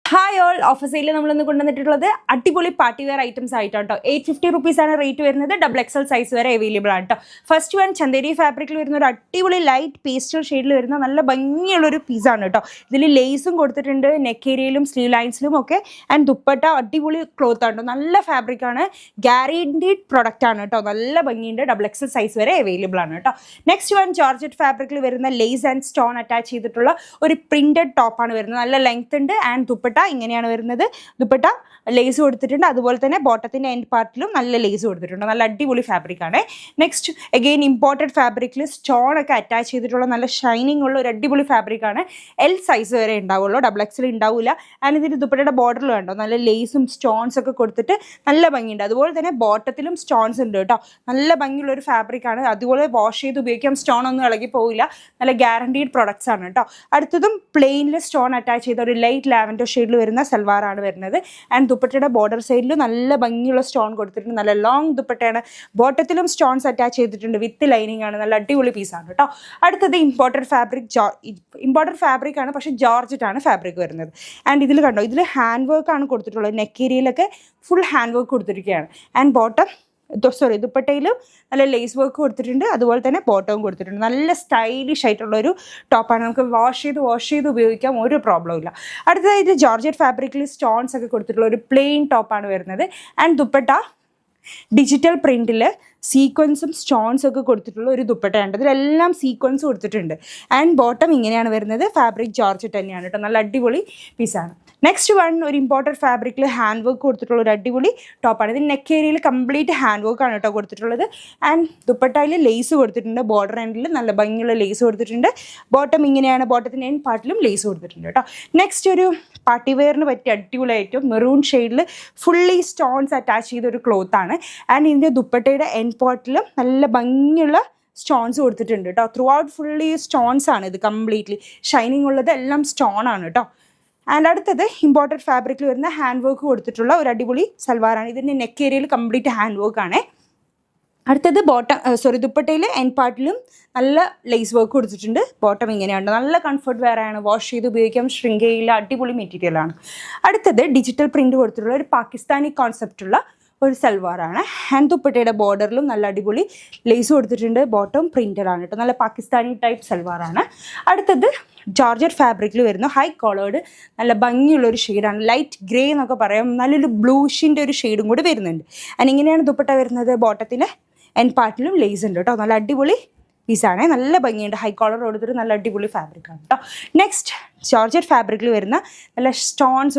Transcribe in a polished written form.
Hi all, offer sale നമ്മളിന്ന് കൊണ്ടുവന്നിട്ടുള്ളത് അടിപൊളി പാർട്ടി വെയർ ഐറ്റംസ് ആയിട്ടാണ് കേട്ടോ. 850 റുപ്പീസാണ് റേറ്റ് വരുന്നത്. XXL സൈസ് വരെ അവൈലബിൾ ആണ് കേട്ടോ. ഫസ്റ്റ് വൺ ചന്ദേരി ഫാബ്രിക്കിൽ വരുന്ന ഒരു അടിപൊളി ലൈറ്റ് പേസ്റ്റൽ ഷെയ്ഡിൽ വരുന്ന നല്ല ഭംഗിയുള്ളൊരു പീസാണ് കേട്ടോ. ഇതിൽ ലേസും കൊടുത്തിട്ടുണ്ട്, നെക്ക് ഏരിയയിലും സ്ലീവ് ലൈൻസിലും ഒക്കെ. ആൻഡ് ദുപ്പട്ട അടിപൊളി ക്ലോത്ത് ആണ്, നല്ല ഫാബ്രിക്കാണ്, ഗ്യാരണ്ടീഡ് പ്രൊഡക്റ്റ് ആണ് കേട്ടോ. നല്ല ഭംഗിയുണ്ട്, XXL സൈസ് വരെ അവൈലബിൾ ആണ് കേട്ടോ. നെക്സ്റ്റ് വൺ ജോർജറ്റ് ഫാബ്രിക്കിൽ വരുന്ന ലേസ് ആൻഡ് സ്റ്റോൺ അറ്റാച്ച് ചെയ്തിട്ടുള്ള ഒരു പ്രിന്റഡ് ടോപ്പാണ് വരുന്നത്. നല്ല ലെങ്ത് ഉണ്ട്. ആൻഡ് ദുപ്പട്ട ഇങ്ങനെയാണ് വരുന്നത്. ദുപ്പട്ട ലേസ് കൊടുത്തിട്ടുണ്ട്, അതുപോലെ തന്നെ ബോട്ടത്തിന്റെ എൻഡ് പാർട്ടിലും നല്ല ലേസ് കൊടുത്തിട്ടുണ്ട്. നല്ല അടിപൊളി ഫാബ്രിക് ആണ്. നെക്സ്റ്റ് അഗെയിൻ ഇമ്പോർട്ടഡ് ഫാബ്രിക്കിൽ സ്റ്റോൺ ഒക്കെ അറ്റാച്ച് ചെയ്തിട്ടുള്ള നല്ല ഷൈനിങ് ഉള്ള ഒരു അടിപൊളി ഫാബ്രിക് ആണ്. എൽ സൈസ് വരെ ഉണ്ടാവുള്ളൂ, XXL ഉണ്ടാവില്ല. ആൻഡ് ഇതിന് ദുപ്പട്ടയുടെ ബോർഡറിൽ കണ്ടോ നല്ല ലേസും സ്റ്റോൺസ് ഒക്കെ കൊടുത്തിട്ട് നല്ല ഭംഗിയുണ്ട്. അതുപോലെ തന്നെ ബോട്ടത്തിലും സ്റ്റോൺസ് ഉണ്ട് കേട്ടോ. നല്ല ഭംഗിയുള്ള ഒരു ഫാബ്രിക് ആണ്. അതുപോലെ വാഷ് ചെയ്ത് ഉപയോഗിക്കാം, സ്റ്റോൺ ഒന്നും ഇളകി പോവില്ല. നല്ല ഗ്യാരണ്ടീഡ് പ്രൊഡക്ട്സ് ആണ് കേട്ടോ. അടുത്തതും പ്ലെയിനിൽ സ്റ്റോൺ അറ്റാച്ച് ചെയ്ത ഒരു ലൈറ്റ് ലാവൻഡർ ഷെയ്ഡിൽ വരുന്ന സൽവാറാണ് വരുന്നത്. ആൻഡ് ദുപ്പട്ടയുടെ ബോർഡർ സൈഡിൽ നല്ല ഭംഗിയുള്ള സ്റ്റോൺ കൊടുത്തിട്ടുണ്ട്. നല്ല ലോങ് ദുപ്പട്ടയാണ്. ബോട്ടത്തിലും സ്റ്റോൺസ് അറ്റാച്ച് ചെയ്തിട്ടുണ്ട്, വിത്ത് ലൈനിങ് ആണ്. നല്ല അടിപൊളി പീസാണ് കേട്ടോ. അടുത്തത് ഇമ്പോർട്ടഡ് ഫാബ്രിക് ആണ്, പക്ഷേ ജോർജറ്റ് ആണ് ഫാബ്രിക് വരുന്നത്. ആൻഡ് ഇതിൽ കണ്ടോ, ഇതിൽ ഹാൻഡ് വർക്ക് ആണ് കൊടുത്തിട്ടുള്ളത്. നെക്ക് ഏരിയയിലൊക്കെ ഫുൾ ഹാൻഡ് വർക്ക് കൊടുത്തിരിക്കുകയാണ്. ആൻഡ് ദുപ്പട്ടയിലും നല്ല ലേസ് വർക്ക് കൊടുത്തിട്ടുണ്ട്, അതുപോലെ തന്നെ ബോട്ടവും കൊടുത്തിട്ടുണ്ട്. നല്ല സ്റ്റൈലിഷ് ആയിട്ടുള്ള ഒരു ടോപ്പാണ്. നമുക്ക് വാഷ് ചെയ്ത് ഉപയോഗിക്കാം, ഒരു പ്രോബ്ലം ഇല്ല. അടുത്തതായിട്ട് ജോർജറ്റ് ഫാബ്രിക്കിൽ സ്റ്റോൺസ് ഒക്കെ കൊടുത്തിട്ടുള്ള ഒരു പ്ലെയിൻ ടോപ്പാണ് വരുന്നത്. ആൻഡ് ദുപ്പട്ട ഡിജിറ്റൽ പ്രിന്റിൽ സീക്വൻസും സ്റ്റോൺസും ഒക്കെ കൊടുത്തിട്ടുള്ള ഒരു ദുപ്പട്ടയാണ്. ഇതിലെല്ലാം സീക്വൻസ് കൊടുത്തിട്ടുണ്ട്. ആൻഡ് ബോട്ടം ഇങ്ങനെയാണ് വരുന്നത്. ഫാബ്രിക് ജോർജറ്റ് തന്നെയാണ് കേട്ടോ. നല്ല അടിപൊളി പീസാണ്. നെക്സ്റ്റ് വൺ ഒരു ഇമ്പോർട്ടൻറ്റ് ഫാബ്രിക്കിൽ ഹാൻഡ് വർക്ക് കൊടുത്തിട്ടുള്ള ഒരു അടിപൊളി ടോപ്പാണ്. ഇത് നെക്ക് ഏരിയയിൽ കംപ്ലീറ്റ് ഹാൻഡ് വർക്കാണ് കേട്ടോ കൊടുത്തിട്ടുള്ളത്. ആൻഡ് ദുപ്പട്ടയിൽ ലേസ് കൊടുത്തിട്ടുണ്ട്, ബോർഡർ എൻഡിൽ നല്ല ഭംഗിയുള്ള ലേസ് കൊടുത്തിട്ടുണ്ട്. ബോട്ടം ഇങ്ങനെയാണ്, ബോട്ടത്തിൻ്റെ എൻഡ് പാർട്ടിലും ലേസ് കൊടുത്തിട്ടുണ്ട് കേട്ടോ. നെക്സ്റ്റ് ഒരു പാർട്ടി വെയറിന് പറ്റിയ അടിപൊളിയായിട്ടും മെറൂൺ ഷെയ്ഡിൽ ഫുള്ളി സ്റ്റോൺസ് അറ്റാച്ച് ചെയ്തൊരു ക്ലോത്താണ്. ആൻഡ് ഇതിൻ്റെ ദുപ്പട്ടയുടെ എൻഡ് പാർട്ടിലും നല്ല ഭംഗിയുള്ള സ്റ്റോൺസ് കൊടുത്തിട്ടുണ്ട് കേട്ടോ. ത്രൂ ഔട്ട് ഫുള്ളി സ്റ്റോൺസ് ആണ്. ഇത് കംപ്ലീറ്റ്ലി ഷൈനിങ് ഉള്ളത് എല്ലാം സ്റ്റോൺ ആണ് കേട്ടോ. ആൻഡ് അടുത്തത് ഇമ്പോർട്ടഡ് ഫാബ്രിക്കിൽ വരുന്ന ഹാൻഡ് വർക്ക് കൊടുത്തിട്ടുള്ള ഒരു അടിപൊളി സൽവാറാണ്. ഇതിൻ്റെ നെക്ക് ഏരിയയിൽ കംപ്ലീറ്റ് ഹാൻഡ് വർക്ക് ആണ്. അടുത്തത് ദുപ്പട്ടയിൽ എൻഡ് പാർട്ടിലും നല്ല ലേസ് വർക്ക് കൊടുത്തിട്ടുണ്ട്. ബോട്ടം ഇങ്ങനെയുണ്ട്. നല്ല കംഫർട്ട് വെയർ ആണ്, വാഷ് ചെയ്ത് ഉപയോഗിക്കാം, ഷ്രിങ്ക് ചെയ്യില്ല, അടിപൊളി മെറ്റീരിയലാണ്. അടുത്തത് ഡിജിറ്റൽ പ്രിന്റ് കൊടുത്തിട്ടുള്ള ഒരു പാകിസ്ഥാനി കോൺസെപ്റ്റുള്ള ഒരു സൽവാറാണ്. ഹാൻഡ് ദുപ്പട്ടയുടെ ബോർഡറിലും നല്ല അടിപൊളി ലേസ് കൊടുത്തിട്ടുണ്ട്. ബോട്ടം പ്രിന്റഡ് ആണ് കേട്ടോ. നല്ല പാകിസ്ഥാനി ടൈപ്പ് സൽവാറാണ്. അടുത്തത് ജോർജറ്റ് ഫാബ്രിക്കിൽ വരുന്ന ഹൈ കോളേർഡ് നല്ല ഭംഗിയുള്ളൊരു ഷെയ്ഡാണ്. ലൈറ്റ് ഗ്രേ എന്നൊക്കെ പറയാം. നല്ലൊരു ബ്ലൂഷിൻ്റെ ഒരു ഷെയ്ഡും കൂടി വരുന്നുണ്ട്. ആൻഡ് ഇങ്ങനെയാണ് ദുപ്പട്ട വരുന്നത്. ബോട്ടത്തിൻ്റെ എൻഡ് പാർട്ടിലും ലേസ് ഉണ്ട് കേട്ടോ. നല്ല അടിപൊളി പീസാണ്. നല്ല ഭംഗിയുണ്ട്. ഹൈ കോളർ കൊടുത്തിട്ട് നല്ല അടിപൊളി ഫാബ്രിക്കാണ് കേട്ടോ. നെക്സ്റ്റ് ജോർജറ്റ് ഫാബ്രിക്കിൽ വരുന്ന നല്ല സ്റ്റോൺസ്